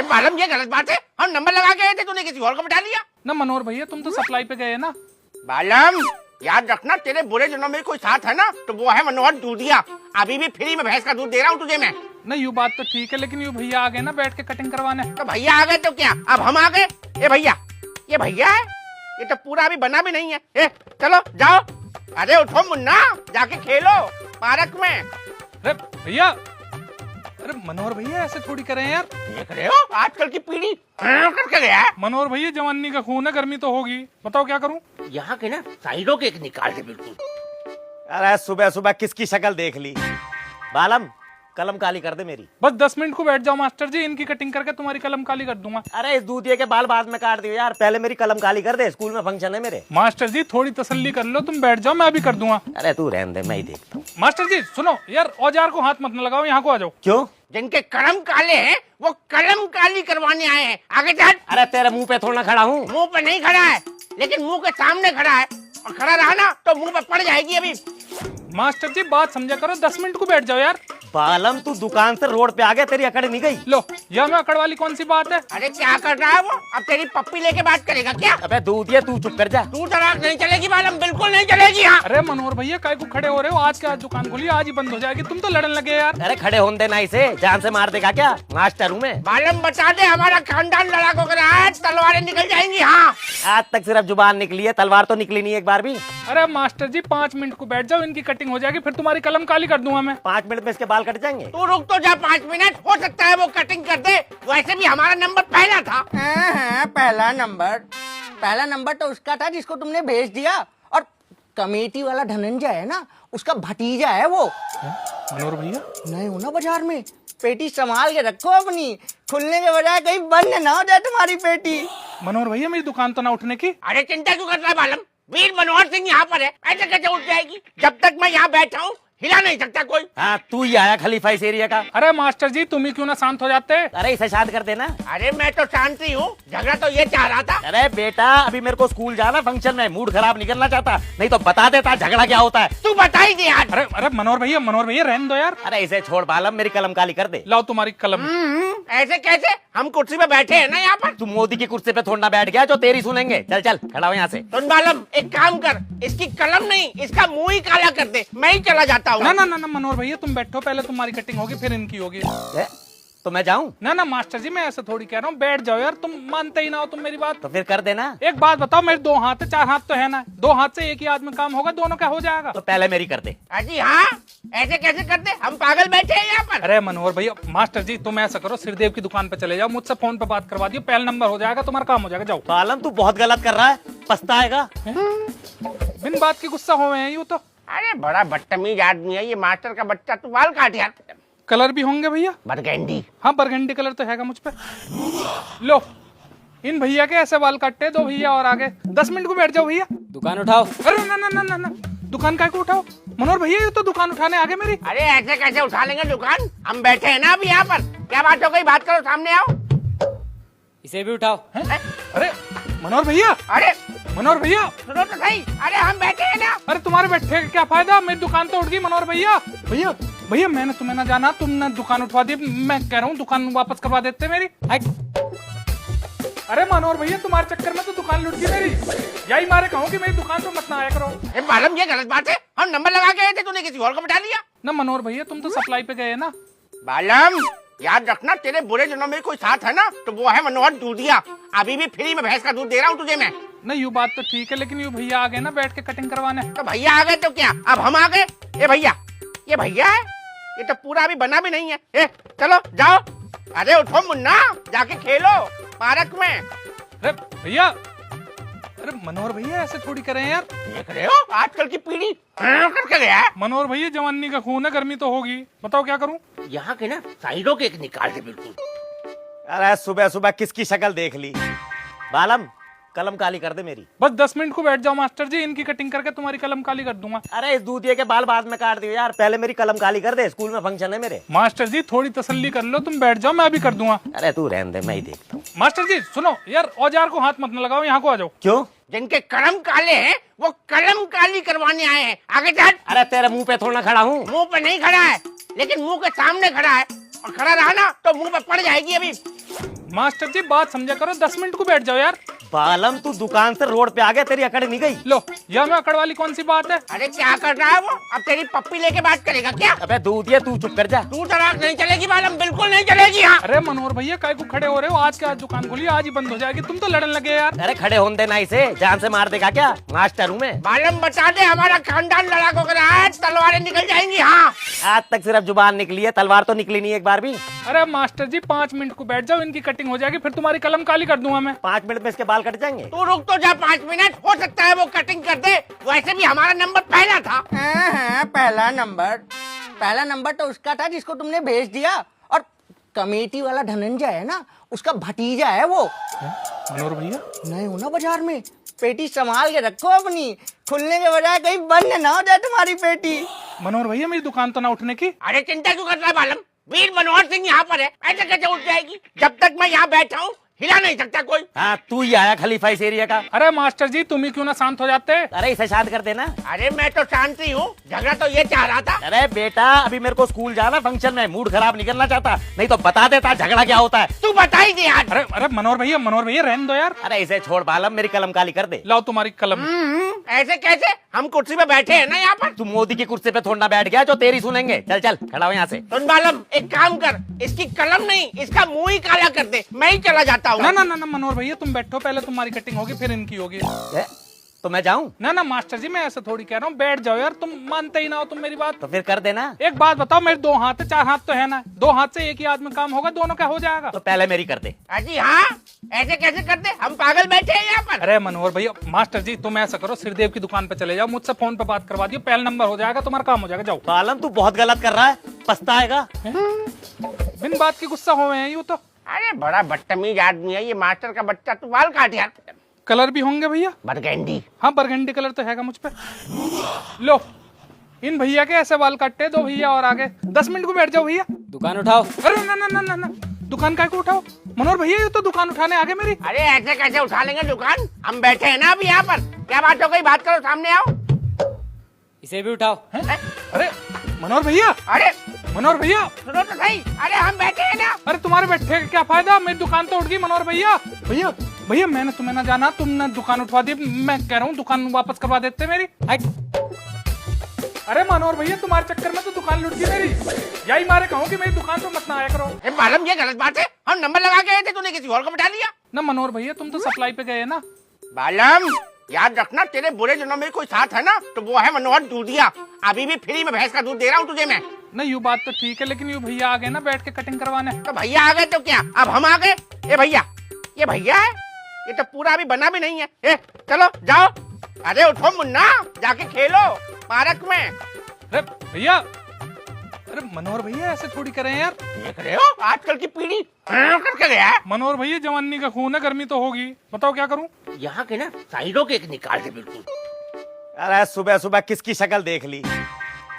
मालूम ये गलत बात है। हम नंबर लगा के गए थे, तूने किसी और को बिठा लिया। ना मनोहर भैया तुम तो सप्लाई पे गए ना। बालम याद रखना, तेरे बुरे दिनों में कोई साथ है ना तो वो है मनोहर दूधिया। अभी भी फ्री में भैंस का दूध दे रहा हूँ तुझे मैं। नहीं यू बात तो ठीक है, लेकिन यू भैया आ गए ना बैठ के कटिंग करवाने। तो भैया आ गए तो क्या, अब हम आ गए। ये भैया है, ये तो पूरा अभी बना भी नहीं है। चलो जाओ, अरे उठो मुन्ना, जाके खेलो पार्क में। अरे भैया, अरे मनोहर भैया ऐसे थोड़ी करें यार। देख रहे हो आजकल की पीढ़ी करके गया है। मनोहर भैया जवानी का खून है, गर्मी तो होगी, बताओ क्या करूं। यहाँ के ना साइडों के एक निकाल दे बिल्कुल। अरे सुबह सुबह किसकी शक्ल देख ली। बालम कलम काली कर दे मेरी। बस 10 मिनट को बैठ जाओ मास्टर जी, इनकी कटिंग करके तुम्हारी कलम काली कर दूंगा। अरे इस दूधिये के बाल बाद में काट दियो यार, पहले मेरी कलम काली कर दे, स्कूल में फंक्शन है मेरे। मास्टर जी थोड़ी तसल्ली कर लो, तुम बैठ जाओ, मैं अभी कर दूंगा। अरे तू रहने दे, मैं ही देखता हूँ। मास्टर जी सुनो यार, औजार को हाथ मत न लगाओ, यहाँ को आ जाओ। क्यों? जिनके कलम काले हैं वो कलम काली करवाने आए हैं। आगे चल। अरे तेरे मुंह पे थोड़ा खड़ा हूँ। मुंह पे नहीं खड़ा है, लेकिन मुंह के सामने खड़ा है, और खड़ा रहा ना तो मुंह पे पड़ जाएगी अभी। मास्टर जी बात समझा करो, 10 मिनट को बैठ जाओ यार। बालम तू दुकान से रोड पे आ गया, तेरी अकड़ नहीं गई। लो यह में अकड़ वाली कौन सी बात है। अरे क्या कर रहा है वो, अब तेरी पप्पी लेके बात करेगा क्या। अबे दूधिये तू चुप कर जा। तू तलाक नहीं चलेगी बालम, बिल्कुल नहीं चलेगी। हाँ अरे मनोहर भैया काय को खड़े हो रहे हो, आज के आज दुकान खोली, आज ही बंद हो जाएगी, तुम तो लड़ने लगे यार। अरे खड़े होने देना इसे, जान से मार देगा क्या, मास्टर हूँ मैं। बालम बता दे, हमारा खानदान लड़ाकों का रहा है, तलवारें निकल जाएंगी। हाँ आज तक सिर्फ जुबान निकली है, तलवार तो निकली नहीं एक बार भी। अरे मास्टर जी 5 मिनट को बैठ जाओ, इनकी कटिंग हो जाएगी, फिर तुम्हारी कलम काली कर दूंगा मैं। 5 मिनट में इसके बाल कट जाएंगे। तू रुक तो जा 5 मिनट, हो सकता है वो कटिंग कर दे। वैसे भी हमारा नंबर पहला था। पहला नंबर तो उसका था जिसको तुमने भेज दिया, और कमेटी वाला धनंजय है ना, उसका भतीजा है वो। मनोहर भैया नए हो ना बाजार में, पेटी संभाल के रखो अपनी, खुलने के बजाय कहीं बंद ना हो जाए तुम्हारी पेटी। मनोहर भैया मेरी दुकान तो ना उठने की। अरे चिंता क्यों कर रहा है बालम, वीर मनोहर सिंह यहाँ पर है, ऐसे कैसे उठ जाएगी। जब तक मैं यहाँ बैठा हूँ हिला नहीं सकता कोई। हाँ तू ही आया खलीफा इस एरिया का। अरे मास्टर जी तुम ही क्यों ना शांत हो जाते। अरे इसे शांत कर देना। अरे मैं तो शांति हूँ, झगड़ा तो ये चाह रहा था। अरे बेटा अभी मेरे को स्कूल जाना, फंक्शन में मूड खराब नहीं करना चाहता, नहीं तो बता देता झगड़ा क्या होता है। तू बता ही दे यार। अरे मनोहर भैया रहने दो यार। अरे इसे छोड़ बालम, मेरी कलम काली कर दे। लाओ तुम्हारी कलम। ऐसे कैसे, हम कुर्सी पे बैठे हैं ना यहाँ पर। तू मोदी की कुर्सी पे थोड़ा बैठ गया जो तेरी सुनेंगे। चल चल खड़ा हो यहाँ से। सुन बालम, एक काम कर, इसकी कलम नहीं इसका मुंह ही काला कर दे, मैं ही चला जाता हूँ। ना मनोहर भैया तुम बैठो, पहले तुम्हारी कटिंग होगी फिर इनकी होगी। तो मैं जाऊं? ना मास्टर जी मैं ऐसे थोड़ी कह रहा हूँ, बैठ जाओ यार, तुम मानते ही ना हो तुम मेरी बात। तो फिर कर देना। एक बात बताओ, मेरे 2 हाथ है, 4 हाथ तो है ना, 2 हाथ से एक ही आदमी काम होगा, दोनों का हो जाएगा। तो पहले मेरी कर दे। अजी हाँ, ऐसे कैसे करते, हम पागल बैठे हैं यहाँ पर। अरे मनोहर भैया, मास्टर जी तुम ऐसा करो, सिरदेव की दुकान पे चले जाओ, मुझसे फोन पे बात करवा दियो, पहला नंबर हो जाएगा, तुम्हारा काम हो जाएगा, जाओ। बालम तू बहुत गलत कर रहा है, पछताएगा। बिन बात की गुस्सा हो गए हैं यूं तो। अरे बड़ा बदतमीज आदमी है ये मास्टर का बच्चा, तू बाल काट यार। कलर भी होंगे भैया? बरगंडी। हाँ बरगंडी कलर तो हैगा मुझ पे। लो इन भैया के ऐसे बाल काटते, 2 भैया और आगे। 10 मिनट को बैठ जाओ भैया। दुकान उठाओ। अरे ना, दुकान काय को उठाओ मनोहर भैया, ये तो दुकान उठाने आगे मेरी। अरे ऐसे कैसे उठा लेंगे दुकान, हम बैठे हैं ना अभी यहाँ पर। क्या बात हो गई, बात करो, सामने आओ। इसे भी उठाओ। अरे मनोहर भैया, सुनो तो सही, अरे हम बैठे हैं ना। अरे तुम्हारे बैठे का क्या फायदा, मेरी दुकान तो उठ गई मनोहर भैया। भैया मैंने तुम्हें ना जाना, तुमने दुकान उठवा दी, मैं कह रहा हूँ दुकान वापस करवा देते मेरी। अरे मनोहर भैया तुम्हारे चक्कर में तो दुकान लुट गई मेरी, यही मारे कहूँ कि मेरी दुकान तो मत ना आया करो। मालूम ये गलत बात है, हम नंबर लगा के गए थे, तूने किसी और को बिठा लिया। ना मनोहर भैया तुम तो सप्लाई पे गए ना। बालम याद रखना, तेरे बुरे दिनों में कोई साथ है ना तो वो है मनोहर दूधिया। अभी भी फ्री में भैंस का दूध दे रहा हूँ तुझे मैं। नहीं यू बात तो ठीक है, लेकिन यू भैया आ गए ना बैठ के कटिंग करवाने। तो भैया आ गए तो क्या, अब हम आ गए। ये भैया है, ये तो पूरा अभी बना भी नहीं है। चलो जाओ, अरे उठो मुन्ना, जाके खेलो पार्क में। अरे भैया, अरे मनोहर भैया ऐसे थोड़ी करें यार। देख रहे हो आजकल की पीढ़ी करके गया है। मनोहर भैया जवानी का खून है, गर्मी तो होगी, बताओ क्या करूं। यहाँ के ना साइडों के एक निकाल दे बिल्कुल। अरे सुबह सुबह किसकी शक्ल देख ली। बालम कलम काली कर दे मेरी। बस 10 मिनट को बैठ जाओ मास्टर जी, इनकी कटिंग करके तुम्हारी कलम काली कर दूंगा। अरे इस दूधिये के बाल बाद में काट दियो यार, पहले मेरी कलम काली कर दे, स्कूल में फंक्शन है मेरे। मास्टर जी थोड़ी तसल्ली कर लो, तुम बैठ जाओ, मैं अभी कर दूंगा। अरे तू रहने दे, मैं ही देखता हूँ। मास्टर जी सुनो यार, औजार को हाथ मत न लगाओ, यहाँ को आ जाओ। क्यों? जिनके कलम काले हैं वो कलम काली करवाने आए हैं। आगे चल। अरे तेरे मुंह पे थोड़ा खड़ा हूँ। मुंह पे नहीं खड़ा है, लेकिन मुंह के सामने खड़ा है, और खड़ा रहा ना तो मुंह पे पड़ जाएगी अभी। मास्टर जी बात समझा करो, 10 मिनट को बैठ जाओ यार। बालम तू दुकान से रोड पे आ गया, तेरी अकड़ नहीं गई। लो, यह में अकड़ वाली कौन सी बात है? अरे क्या कर रहा है वो? अब तेरी पप्पी लेके बात करेगा क्या? अबे दूधिया तू चुप कर जा। तू तलाक नहीं चलेगी मालूम, बिल्कुल नहीं चलेगी। हाँ अरे मनोहर भैया काय को खड़े हो रहे हो? आज के आज दुकान खोली, आज ही बंद हो जाएगी। तुम तो लड़ने लगे यार। अरे खड़े होने देना इसे, जान से मार देगा क्या? मास्टर हूँ मैं। मालूम बता दे, हमारा खानदान लड़ाकों का रहा है, तलवारें निकल जाएंगी। हाँ आज तक सिर्फ जुबान निकली है, तलवार तो निकली नहीं एक बार भी। अरे मास्टर जी 5 मिनट को बैठ जाओ, इनकी कटिंग हो जाएगी, फिर तुम्हारी कलम काली कर दूंगा मैं। 5 मिनट में इसके बाल कट जाएंगे। तू रुक तो जा 5 मिनट, हो सकता है वो कटिंग कर दे। वैसे भी हमारा नंबर पहला था। हाँ, पहला नंबर तो उसका था जिसको तुमने भेज दिया। और कमेटी वाला धनंजय है ना, उसका भतीजा है वो। मनोहर भैया नए हो ना बाजार में, पेटी संभाल के रखो अपनी, खुलने के बजाय कहीं बंद ना हो जाए तुम्हारी पेटी। मनोहर भैया मेरी दुकान तो ना उठने की। अरे चिंता क्यों कर रहा है मालूम? वीर मनोहर सिंह यहाँ पर है, ऐसे कैसे उठ जाएगी? जब तक मैं यहाँ बैठा हूँ हिला नहीं सकता कोई। हाँ तू ही आया खलीफा इस एरिया का। अरे मास्टर जी तुम ही क्यों ना शांत हो जाते? अरे इसे शांत कर देना। अरे मैं तो शांति हूँ, झगड़ा तो ये चाह रहा था। अरे बेटा अभी मेरे को स्कूल जाना, फंक्शन में मूड खराब नहीं करना चाहता, नहीं तो बता देता झगड़ा क्या होता है। तू बता ही दे आज। अरे अरे मनोहर भैया रहने दो यार। अरे इसे छोड़ बालम, मेरी कलम काली कर दे। लाओ तुम्हारी कलम। ऐसे कैसे? हम कुर्सी पे बैठे हैं ना यहाँ पर। तू मोदी की कुर्सी पे थोड़ा बैठ गया जो तेरी सुनेंगे। चल चल खड़ा हो यहाँ से। सुन बालम, एक काम कर, इसकी कलम नहीं इसका मुंह ही काला कर दे, मैं ही चला जाता हूँ। ना ना ना ना मनोहर भैया तुम बैठो, पहले तुम्हारी कटिंग होगी फिर इनकी होगी। ए, तो मैं जाऊं? ना ना मास्टर जी मैं ऐसा थोड़ी कह रहा हूँ, बैठ जाओ यार, तुम मानते ही ना हो तुम मेरी बात। तो फिर कर देना। एक बात बताओ, मेरे 2 हाथ है, 4 हाथ तो है ना, 2 हाथ से एक ही हाथ में काम होगा, दोनों का हो जाएगा। तो पहले मेरी कर दे। अजी हाँ, ऐसे कैसे करते? हम पागल बैठे हैं यहाँ पर। अरे मनोहर भैया, मास्टर जी तुम ऐसा करो, सिरदेव की दुकान पे चले जाओ, मुझसे फोन पे बात करवा दियो, पहला नंबर हो जाएगा, तुम्हारा काम हो जाएगा। जाओ। बालम तू बहुत गलत कर रहा है, पछताएगा। बिन बात की गुस्सा हो हैं यूं तो। अरे बड़ा बदतमीज आदमी है ये मास्टर का बच्चा। तू बाल काट यार। कलर भी होंगे भैया? बरगंडी। हाँ बरगंडी कलर तो हैगा मुझ पे। लो इन भैया के ऐसे बाल काटते, 2 भैया और आगे। 10 मिनट को बैठ जाओ भैया। दुकान उठाओ। अरे ना ना ना ना ना, दुकान काय को उठाओ? मनोहर भैया ये तो दुकान उठाने आगे मेरी। अरे ऐसे कैसे उठा लेंगे दुकान? हम बैठे हैं ना अभी यहाँ पर। क्या बात हो गई? बात करो, सामने आओ। इसे भी उठाओ। अरे मनोहर भैया, अरे मनोहर भैया, सुनो तो सही। अरे हम बैठे हैं ना। अरे तुम्हारे बैठे का क्या फायदा, मेरी दुकान तो उठ गई। मनोहर भैया भैया भैया मैंने तुम्हें ना जाना, तुमने दुकान उठवा दी, मैं कह रहा हूँ दुकान वापस करवा देते मेरी। अरे मनोहर भैया तुम्हारे चक्कर में तो दुकान लुट गई मेरी, यही मारे कहूँ कि मेरी दुकान तो मत ना आया करो। मालूम ये गलत बात है, हम नंबर लगा के आए थे, तूने किसी और को बिठा लिया। ना मनोहर भैया तुम तो सप्लाई पे गए ना। बालम याद रखना, तेरे बुरे दिनों में कोई साथ है ना तो वो है मनोहर दूधिया। अभी भी फ्री में भैंस का दूध दे रहा हूँ तुझे मैं। नहीं यू बात तो ठीक है, लेकिन यू भैया आ गए ना बैठ के कटिंग करवाने। तो भैया आ गए तो क्या, अब हम आ गए? ये भैया, ये भैया है, ये तो पूरा अभी बना भी नहीं है। ए, चलो जाओ। अरे उठो मुन्ना, जाके खेलो पार्क में। अरे भैया, अरे मनोहर भैया ऐसे थोड़ी करें यार। देख रहे हो आजकल की पीढ़ी करके गया है। मनोहर भैया जवानी का खून है, गर्मी तो होगी, बताओ क्या करूं? यहाँ के ना साइडों के एक निकाल दे बिल्कुल। अरे सुबह सुबह किसकी शक्ल देख ली।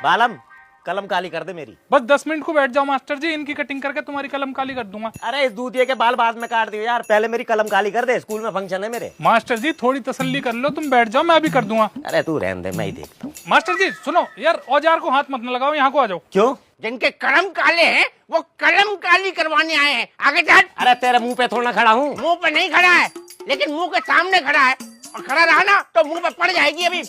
बालम कलम काली कर दे मेरी। बस 10 मिनट को बैठ जाओ मास्टर जी, इनकी कटिंग करके तुम्हारी कलम काली कर दूंगा। अरे इस दूधिये के बाल बाद में काट दियो यार, पहले मेरी कलम काली कर दे, स्कूल में फंक्शन है मेरे। मास्टर जी थोड़ी तसल्ली कर लो, तुम बैठ जाओ, मैं अभी कर दूंगा। अरे तू रहने दे, मैं ही देखता हूँ। मास्टर जी सुनो यार, औजार को हाथ मत न लगाओ, यहाँ को आ जाओ। क्यों? जिनके कलम काले हैं वो कलम काली करवाने आए हैं। आगे चल। अरे तेरे मुंह पे थोड़ा खड़ा हूँ। मुंह पे नहीं खड़ा है, लेकिन मुंह के सामने खड़ा है, और खड़ा रहा ना तो मुंह पे पड़ जाएगी अभी।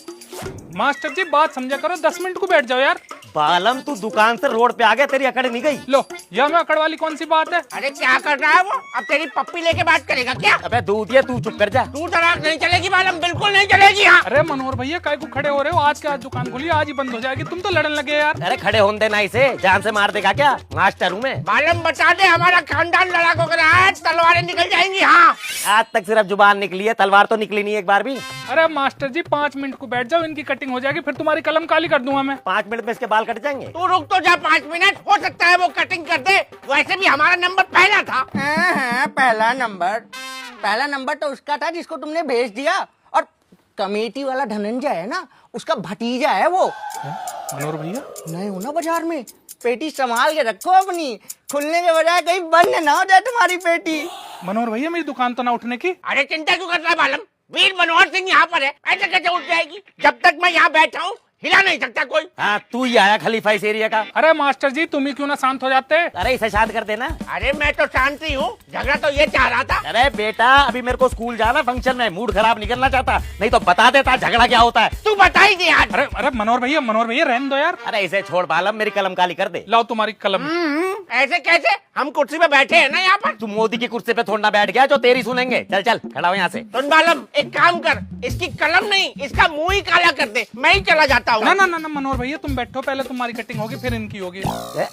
मास्टर जी बात समझा करो, 10 मिनट को बैठ जाओ यार। बालम तू दुकान से रोड पे आ गया, तेरी अकड़ नहीं गई। लो, यह में अकड़ वाली कौन सी बात है? अरे क्या कर रहा है वो? अब तेरी पप्पी लेके बात करेगा क्या? अबे दूधिया तू चुप कर जा। तू तलाक नहीं चलेगी मालूम, बिल्कुल नहीं चलेगी। हाँ अरे मनोहर भैया काय को खड़े हो रहे हो? आज के आज दुकान खोली, आज ही बंद हो जाएगी, तुम तो लड़ने लगे यार। अरे खड़े होने देना इसे, जान से मार देगा क्या? मास्टर हूँ मैं। मालूम बता दे, हमारा खानदान लड़ाकों का रहा है, तलवारें निकल जाएंगी। हाँ आज तक सिर्फ जुबान निकली है, तलवार तो निकली नहीं एक बार भी। अरे मास्टर जी 5 मिनट को बैठ जाओ, इनकी कटिंग हो जाएगी, फिर तुम्हारी कलम काली कर दूंगा मैं। 5 मिनट में इसके बाल कट जाएंगे। तू रुक तो जा 5 मिनट, हो सकता है वो कटिंग कर दे। वैसे भी हमारा नंबर पहला था। हाँ, पहला नंबर तो उसका था जिसको तुमने भेज दिया। और कमेटी वाला धनंजय है ना, उसका भतीजा है वो। मनोहर भैया नए हो ना बाजार में, पेटी संभाल के रखो अपनी, खुलने के बजाय कहीं बंद ना हो जाए तुम्हारी पेटी। मनोहर भैया मेरी दुकान तो ना उठने की। अरे चिंता क्यों कर रहा है मालूम? वीर मनोहर सिंह यहाँ पर है, ऐसे कैसे उठ जाएगी? जब तक मैं यहाँ बैठा हूँ हिला नहीं सकता कोई। हाँ तू ही आया खलीफा इस एरिया का। अरे मास्टर जी तुम ही क्यों ना शांत हो जाते। अरे इसे शांत कर देना। अरे मैं तो शांति हूँ, झगड़ा तो ये चाह रहा था। अरे बेटा अभी मेरे को स्कूल जाना फंक्शन में, मूड खराब नहीं करना चाहता, नहीं तो बता देता झगड़ा क्या होता है। तू बता ही दे यार। अरे अरे मनोहर भैया रहने दो यार। अरे इसे छोड़ बालम, मेरी कलम काली कर दे। लाओ तुम्हारी कलम। ऐसे कैसे, हम कुर्सी पे बैठे हैं ना यहाँ पर। तू मोदी की कुर्सी पे थोड़ा बैठ गया जो तेरी सुनेंगे। चल चल खड़ा हो यहाँ से। सुन बालम, एक काम कर, इसकी कलम नहीं इसका मुंह ही काला कर दे, मैं ही चला जाता हूँ। ना ना ना ना मनोहर भैया तुम बैठो, पहले तुम्हारी कटिंग होगी फिर इनकी होगी। ए,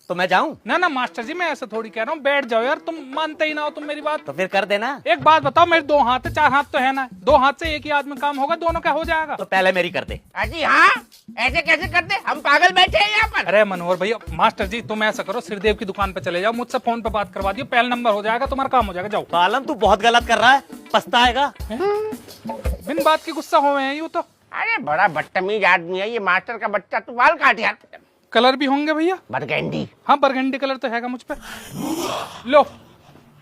तो मैं जाऊं? ना ना मास्टर जी मैं ऐसा थोड़ी कह रहा हूँ, बैठ जाओ यार, तुम मानते ही ना हो तुम मेरी बात। तो फिर कर देना। एक बात बताओ, मेरे 2 हाथ है, 4 हाथ तो है ना, 2 हाथ से एक ही आदमी काम होगा, दोनों का हो जाएगा। तो पहले मेरी कर दे। अजी हाँ, ऐसे कैसे करते, हम पागल बैठे हैं यहाँ पर। अरे मनोहर भैया, मास्टर जी तुम ऐसा करो, सिरदेव की दुकान पे चले जाओ, मुझसे फोन पे बात करवा दियो, पहला नंबर हो जाएगा, तुम्हारा काम हो जाएगा, जाओ। बालम तू बहुत गलत कर रहा है, पछताएगा। बिन बात की गुस्सा हो हैं यूं तो। अरे बड़ा बदतमीज आदमी है ये मास्टर का बच्चा, तू बाल काट यार। कलर भी होंगे भैया? बरगंडी। हाँ बरगंडी कलर तो हैगा मुझ पे। लो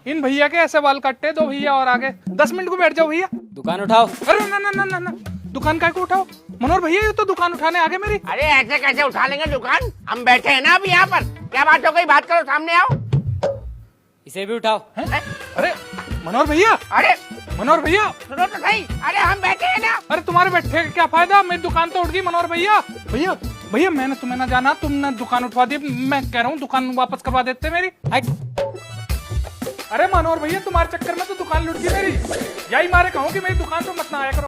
इन भैया के ऐसे बाल काटते, 2 भैया और आगे, 10 मिनट को बैठ जाओ भैया। दुकान उठाओ। अरे ना ना ना ना ना, दुकान काय को उठाओ मनोहर भैया, ये तो दुकान उठाने आगे मेरी। अरे ऐसे कैसे उठा लेंगे दुकान, हम बैठे हैं ना अभी यहाँ पर। क्या बात हो गई, बात करो, सामने आओ। इसे भी उठाओ। अरे मनोहर भैया, अरे मनोहर भैया, सुनो तो सही, अरे हम बैठे हैं ना। अरे तुम्हारे बैठे का क्या फायदा, मेरी दुकान तो उठ गई मनोहर भैया। भैया भैया मैंने तुम्हें ना जाना, तुमने दुकान उठवा दी, मैं कह रहा हूँ दुकान वापस करवा देते मेरी। अरे मनोहर भैया तुम्हारे चक्कर में तो दुकान लुट गई मेरी, यही मारे कहूँ कि मेरी दुकान तो मत ना आया करो।